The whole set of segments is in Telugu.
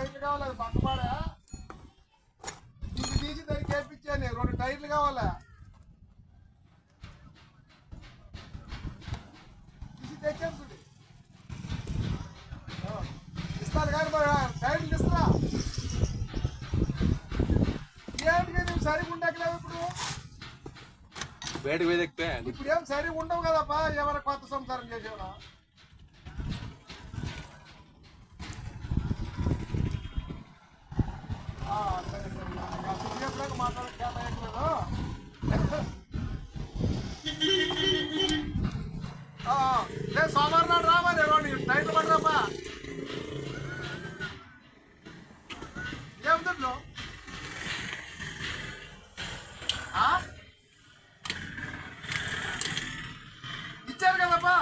టైర్లు కావాలి, అది పక్కపాడా ఇది తీసి దానికి వేపించాను. 2 టైర్లు కావాలా, తీసి తెచ్చాను చూడు. ఇస్తాను కానీ టైర్లు ఇస్తా. ఏంటి నువ్వు సరిగా ఉండట్లేవు ఇప్పుడు. బయటకు వేదెక్కితే ఇప్పుడు ఏం సరిగా ఉండవు కదప్పా. ఎవరైనా కొత్త సంసారం చేసేవా? మాట్లాడలేదు. లేదు సోమవారం నాడు రావాలి. 2 టైర్లు పడరాపా. ఏం దుడ్లు ఇచ్చారు కదప్పా.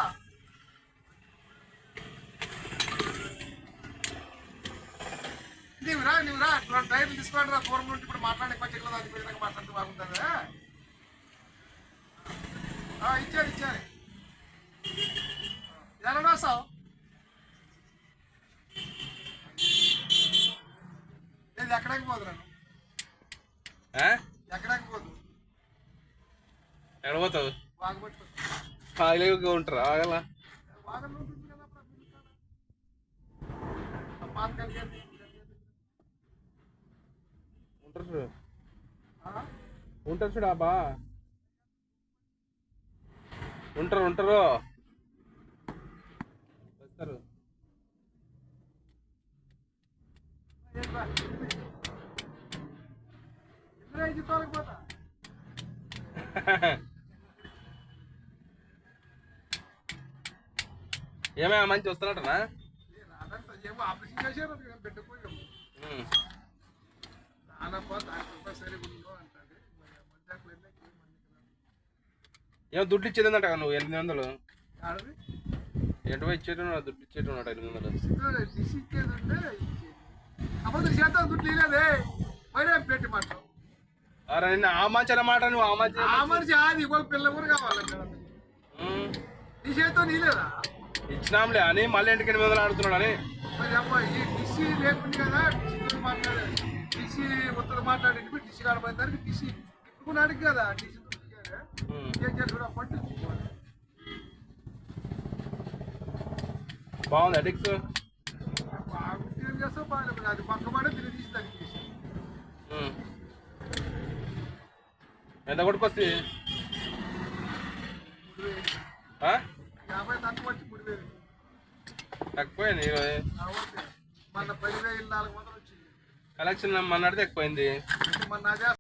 నువ్వు రా 2 టైర్లు తీసుకోండి రా. దూరం నుండి ఇప్పుడు మాట్లాడే కొంచెం అది విధంగా మాట్లాడితే బాగుంటుందా? ఇచ్చారు. ఎలా రాసావు? లేదు ఎక్కడికి పోదు నన్ను. ఎక్కడికి పోదు. ఎక్కడ పోతావు? బాగుపట్టు ఆగలేక ఉంటారా? ఆగల బాగా ఉంటుంది కదా. పాతకాలకి ఉంటారు చూడు బా. ఉంటారు వస్తారు. పోతా ఏమేమో మంచి వస్తున్నట్టనా? ఏమో ఆపరేషన్ చేశారు పెట్టపోయాము. ఏమో దుడ్డు ఇచ్చేదంట నువ్వు 800. ఎటువై ఇచ్చేటు దుడ్డు ఇచ్చేటు 800. చేద్దాం దుడ్లు ఇలేదే పైన పెట్టి మాట. అరే ఆ మంచి మాట నువ్వు ఆ మనిషి అది ఒక పిల్ల కూడా కావాలంటే నీ చేతితో నీలేదా? ఇచ్చినాంలే అని మళ్ళీ ఇంటికి 800 ఆడుతున్నాడు అని. మరి అమ్మ ఈ డిసి లేకుండా కదా డిసితో మాట్లాడాలి. డిసి ఉత్తర మాట్లాడి డిసి కాడపోయేదానికి డిసి ఇప్పుకున్నాడు కదా. డిసి పట్టించుకోవాలి. బాగుంది అడిక్స్. ఏం చేస్తావు బాగాలేదు. అది పక్క మాట తిరిగి తీసి దానికి తీసి ఎంత కొట్టుకొచ్చి 50 తక్కువ వచ్చి 3000 తక్కువైంది. మన 10,400 వచ్చింది కలెక్షన్ మొన్న అడితే ఎక్కువైంది. మొన్న